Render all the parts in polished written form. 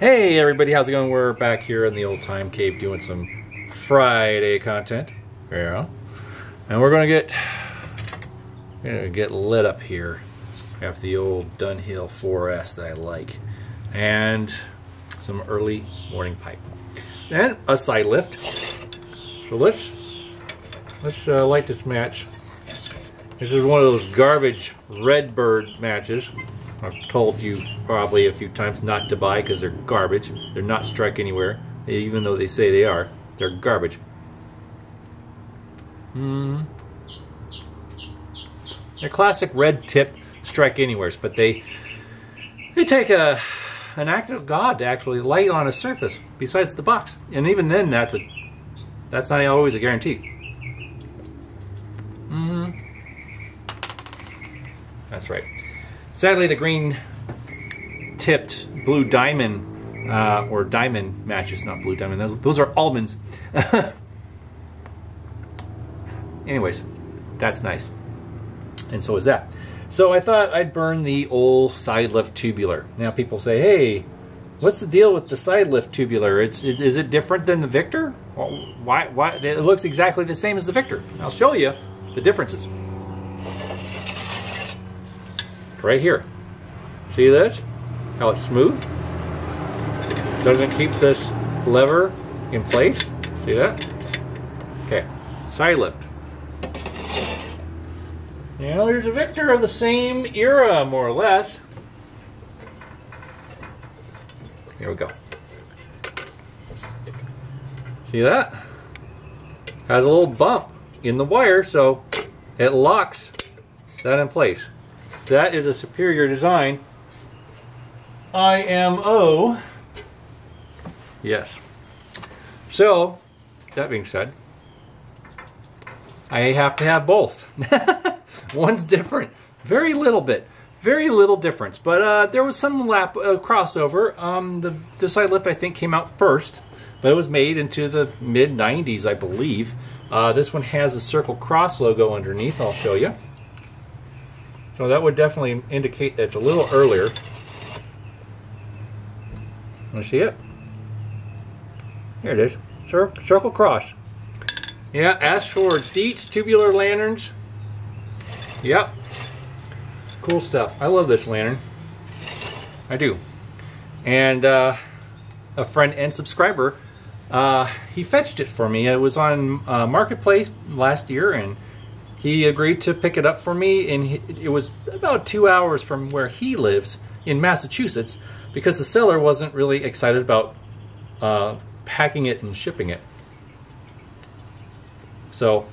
Hey everybody, how's it going? We're back here in the old Time Cave doing some Friday content. Yeah. And we're gonna get lit up here. We have the old Dunhill 4S that I like. And some early morning pipe. And a side lift. So let's light this match. This is one of those garbage Redbird matches. I've told you probably a few times not to buy because they're garbage. They're not strike anywhere, even though they say they are. They're garbage. They're classic red tip strike anywheres, but they take an act of God to actually light on a surface besides the box, and even then, that's not always a guarantee. That's right. Sadly, the green tipped blue diamond or diamond matches, not blue diamond. Those are almonds. Anyways, that's nice. And so is that. So I thought I'd burn the old side lift tubular. Now people say, hey, what's the deal with the side lift tubular? Is it different than the Victor? Well, why? It looks exactly the same as the Victor. I'll show you the differences. Right here. See this? How it's smooth? Doesn't keep this lever in place. See that? Okay. Side lift. You know, there's a Victor of the same era, more or less. Here we go. See that? Has a little bump in the wire, so it locks that in place. That is a superior design. IMO. Yes. So, that being said, I have to have both. One's different. Very little difference. But there was some crossover. The side lift, I think, came out first, but it was made into the mid-90s, I believe. This one has a Circle Cross logo underneath. I'll show you. So that would definitely indicate that it's a little earlier. Want to see it? Here it is. Circle Cross. Yeah, as for Dietz tubular lanterns, yep. Cool stuff. I love this lantern. I do. And a friend and subscriber, he fetched it for me. It was on Marketplace last year, and he agreed to pick it up for me, and it was about 2 hours from where he lives in Massachusetts, because the seller wasn't really excited about packing it and shipping it. So,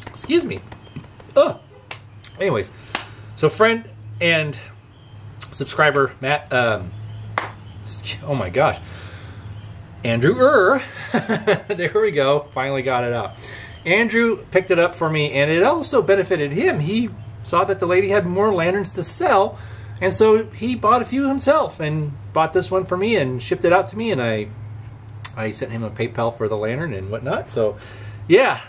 excuse me. Anyways, so friend and subscriber Matt, oh my gosh, Andrew there we go, finally got it out. Andrew picked it up for me, and it also benefited him. He saw that the lady had more lanterns to sell, and so he bought a few himself and bought this one for me and shipped it out to me, and I sent him a PayPal for the lantern and whatnot. So yeah,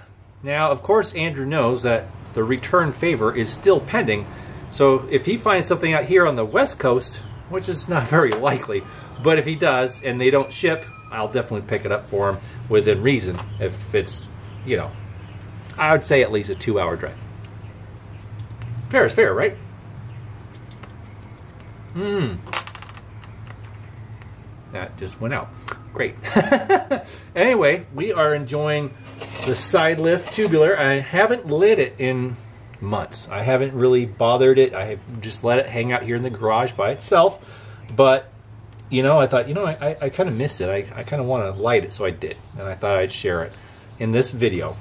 now of course Andrew knows that the return favor is still pending, so if he finds something out here on the West Coast, which is not very likely, but if he does and they don't ship, I'll definitely pick it up for him within reason. If it's, you know, I would say at least a 2-hour drive. Fair is fair, right? That just went out. Great. Anyway, we are enjoying the side lift tubular. I haven't lit it in months. I haven't really bothered it. I have just let it hang out here in the garage by itself. But, you know, I thought, you know, I kind of miss it. I kind of want to light it, so I did. And I thought I'd share it in this video.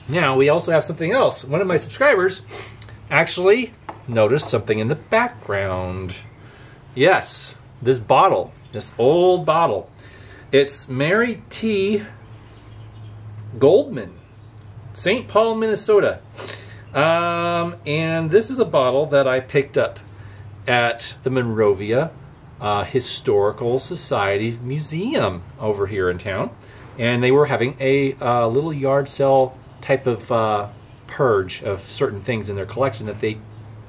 Now, we also have something else. One of my subscribers actually noticed something in the background. Yes, this bottle, this old bottle. It's Mary T. Goldman, St. Paul, Minnesota. And this is a bottle that I picked up at the Monrovia Historical Society Museum over here in town. And they were having a little yard sale type of purge of certain things in their collection that they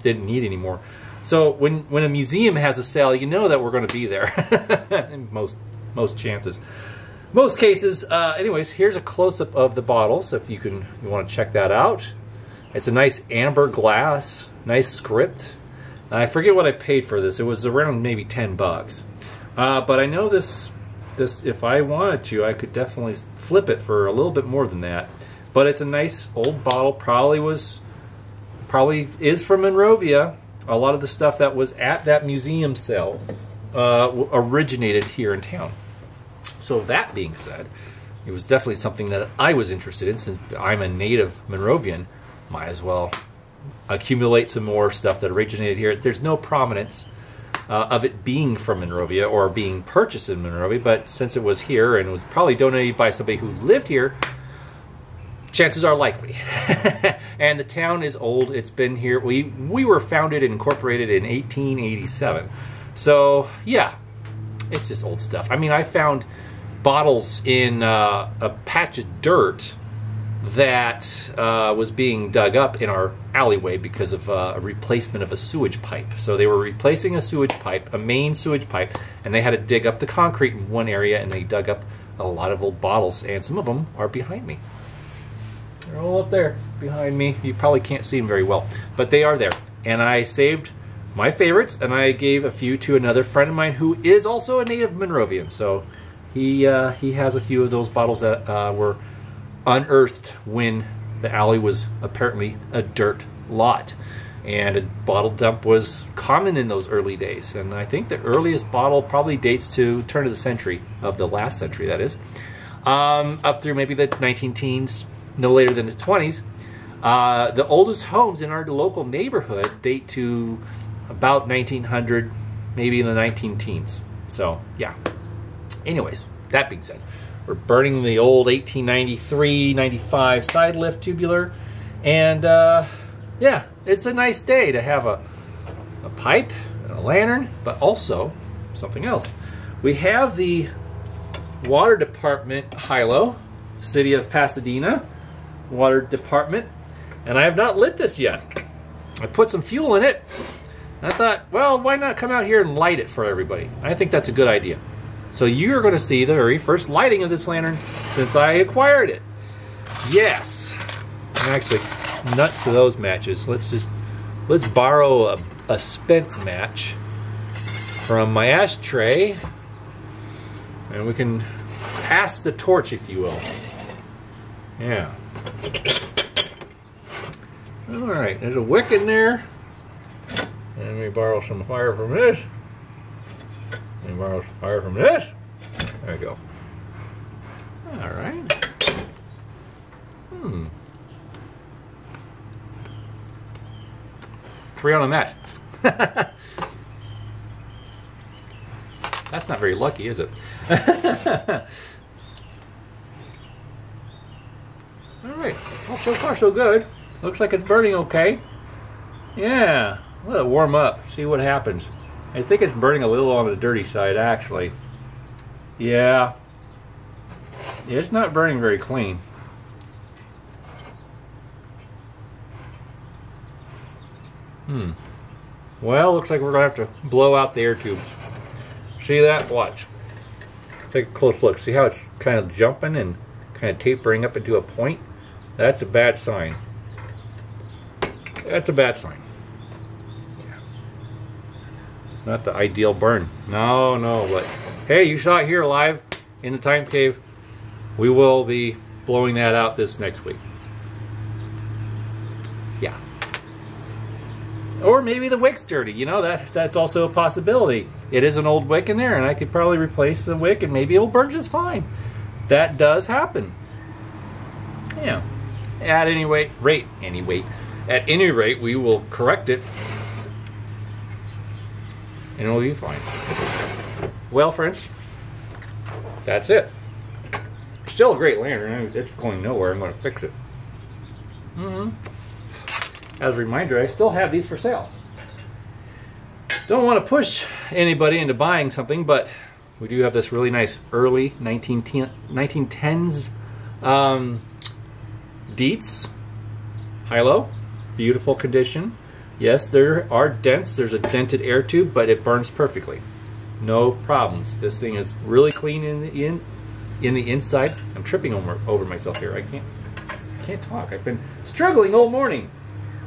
didn't need anymore. So when a museum has a sale, you know that we're going to be there. In most chances. Most cases. Anyways, here's a close-up of the bottle, so if you want to check that out. It's a nice amber glass, nice script. I forget what I paid for this. It was around maybe 10 bucks. But I know this, if I wanted to, I could definitely flip it for a little bit more than that. But it's a nice old bottle. Probably is from Monrovia. A lot of the stuff that was at that museum sale originated here in town. So that being said, it was definitely something that I was interested in. Since I'm a native Monrovian, might as well accumulate some more stuff that originated here. There's no prominence of it being from Monrovia or being purchased in Monrovia, but since it was here and was probably donated by somebody who lived here, chances are likely. And the town is old. It's been here. We were founded and incorporated in 1887. So yeah, it's just old stuff. I mean, I found bottles in a patch of dirt that was being dug up in our alleyway because of a replacement of a sewage pipe. So they were replacing a sewage pipe, a main sewage pipe, and they had to dig up the concrete in one area, and they dug up a lot of old bottles, and some of them are behind me. They're all up there behind me. You probably can't see them very well, but they are there. And I saved my favorites, and I gave a few to another friend of mine who is also a native Monrovian. So he has a few of those bottles that were unearthed when the alley was apparently a dirt lot, and a bottle dump was common in those early days. And I think the earliest bottle probably dates to turn of the century, of the last century that is, up through maybe the 19-teens, no later than the 20s. The oldest homes in our local neighborhood date to about 1900, maybe in the 19-teens. So yeah, anyways, that being said, we're burning the old 1893-95 side lift tubular, and yeah, it's a nice day to have a pipe and a lantern, but also something else. We have the water department high-low, City of Pasadena Water Department, and I have not lit this yet. I put some fuel in it, and I thought, well, why not come out here and light it for everybody? I think that's a good idea. So you're going to see the very first lighting of this lantern since I acquired it. Yes. I'm actually nuts to those matches. Let's borrow a spent match from my ashtray, and we can pass the torch, if you will. Yeah. All right, there's a wick in there. And we borrow some fire from this. And borrow some fire from this. There we go. All right. 3 on a match. That's not very lucky, is it? All right. Well, so far so good. Looks like it's burning okay. Yeah. Let it warm up. See what happens. I think it's burning a little on the dirty side, actually. Yeah. It's not burning very clean. Well, looks like we're going to have to blow out the air tubes. See that? Watch. Take a close look. See how it's kind of jumping and kind of tapering up into a point? That's a bad sign. That's a bad sign. Yeah. Not the ideal burn. No, but hey, you saw it here live in the Time Cave. We will be blowing that out this next week. Yeah. Or maybe the wick's dirty. You know, that's also a possibility. It is an old wick in there, and I could probably replace the wick, and maybe it'll burn just fine. That does happen. Yeah. At any rate, we will correct it, and it'll be fine. Well, friends, that's it. Still a great lantern. It's going nowhere. I'm going to fix it. As a reminder, I still have these for sale. Don't want to push anybody into buying something, but we do have this really nice early 1910s Dietz high-low, beautiful condition. Yes, there are dents. There's a dented air tube, but it burns perfectly. No problems. This thing is really clean in the inside. I'm tripping over myself here. I can't talk. I've been struggling all morning.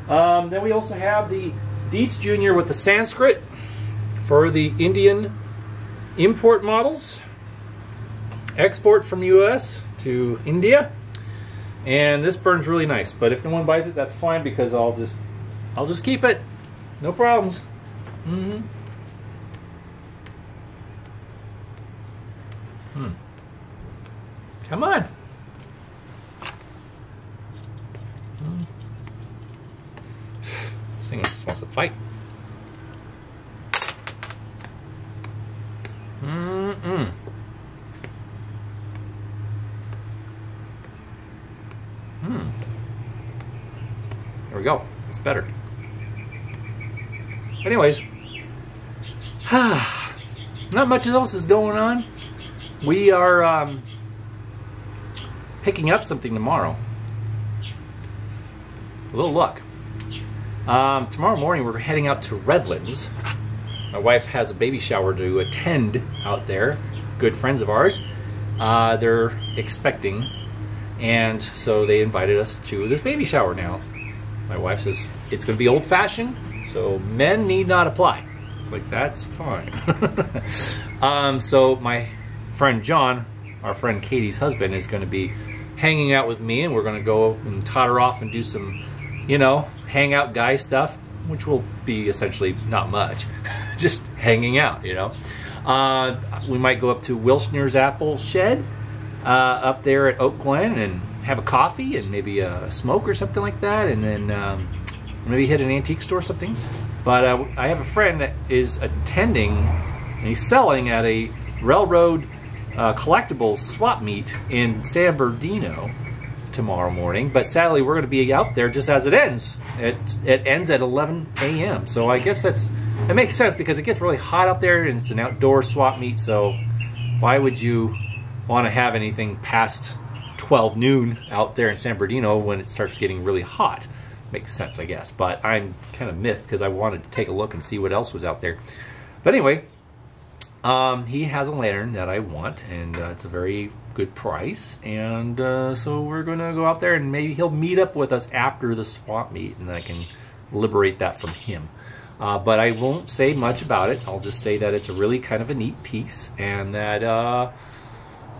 Then we also have the Dietz Jr. with the Sanskrit for the Indian import models. Export from US to India. And this burns really nice. But if no one buys it, that's fine, because I'll just keep it. No problems. Come on. This thing just wants to fight. There we go. It's better. Anyways, not much else is going on. We are picking up something tomorrow. A little luck. Tomorrow morning we're heading out to Redlands. My wife has a baby shower to attend out there. Good friends of ours. They're expecting, and so they invited us to this baby shower now. My wife says it's going to be old-fashioned, so men need not apply. Like, that's fine. So my friend John, our friend Katie's husband, is going to be hanging out with me, and we're going to go and totter off and do some, you know, hangout guy stuff, which will be essentially not much. Just hanging out, you know. We might go up to Wilshner's Apple Shed up there at Oak Glen and have a coffee and maybe a smoke or something like that, and then maybe hit an antique store or something. But I have a friend that is attending, and he's selling at a railroad collectibles swap meet in San Bernardino tomorrow morning. But sadly, we're going to be out there just as it ends. It ends at 11 a.m. So I guess it makes sense, because it gets really hot out there and it's an outdoor swap meet. So why would you want to have anything past 12 noon out there in San Bernardino when it starts getting really hot? Makes sense, I guess. But I'm kind of miffed because I wanted to take a look and see what else was out there. But anyway, he has a lantern that I want, and it's a very good price. And so we're going to go out there, and maybe he'll meet up with us after the swap meet, and I can liberate that from him. But I won't say much about it. I'll just say that it's a really kind of a neat piece, and that,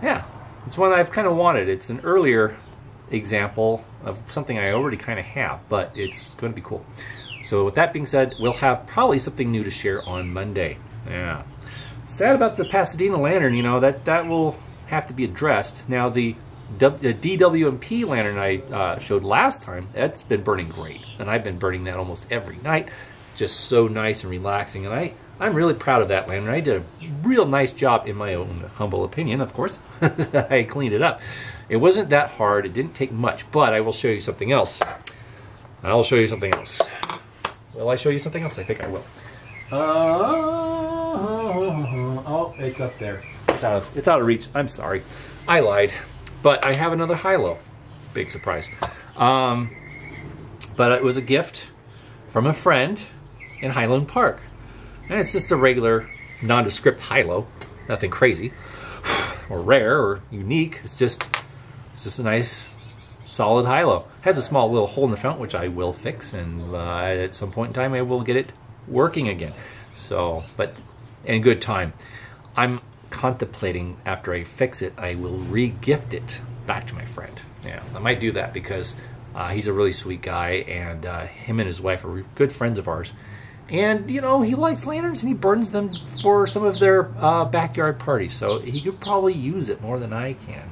yeah, it's one I've kind of wanted. It's an earlier example of something I already kind of have, but it's going to be cool. So with that being said, we'll have probably something new to share on Monday. Yeah. Sad about the Pasadena lantern, you know, that will have to be addressed. Now the DWMP lantern I showed last time, that's been burning great, and I've been burning that almost every night. Just so nice and relaxing, and I'm really proud of that lantern. I did a real nice job, in my own humble opinion, of course. I cleaned it up. It wasn't that hard. It didn't take much, but I will show you something else. I'll show you something else. Will I show you something else? I think I will. Oh, it's up there. It's out of reach. I'm sorry. I lied. But I have another high-low. Big surprise. But it was a gift from a friend in Highland Park. And it's just a regular nondescript high-low. Nothing crazy or rare or unique. It's just a nice solid high-low. Has a small little hole in the front, which I will fix, and at some point in time I will get it working again. So, but in good time. I'm contemplating, after I fix it, I will re-gift it back to my friend. Yeah, I might do that, because he's a really sweet guy, and him and his wife are good friends of ours. And, you know, he likes lanterns, and he burns them for some of their backyard parties. So he could probably use it more than I can.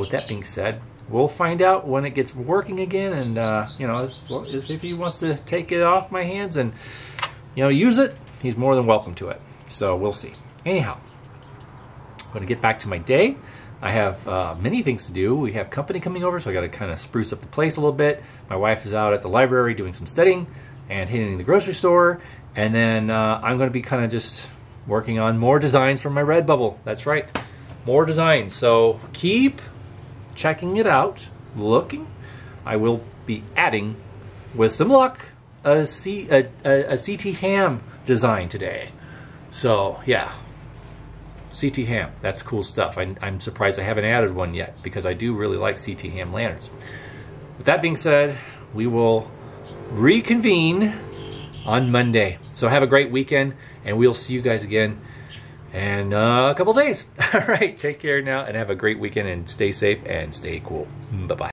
With that being said, we'll find out when it gets working again. And, you know, if he wants to take it off my hands and, you know, use it, he's more than welcome to it. So we'll see. Anyhow, I'm going to get back to my day. I have many things to do. We have company coming over, so I got to kind of spruce up the place a little bit. My wife is out at the library doing some studying and hitting the grocery store. And then I'm going to be kind of just working on more designs for my Redbubble. That's right, more designs. So keep checking it out, looking. I will be adding, with some luck, a CT ham design today. So yeah, CT ham, that's cool stuff. I'm surprised I haven't added one yet because I do really like CT ham lanterns. With that being said, we will reconvene on Monday. So have a great weekend, and we'll see you guys again in a couple days. All right, take care now and have a great weekend, and stay safe and stay cool. Bye-bye.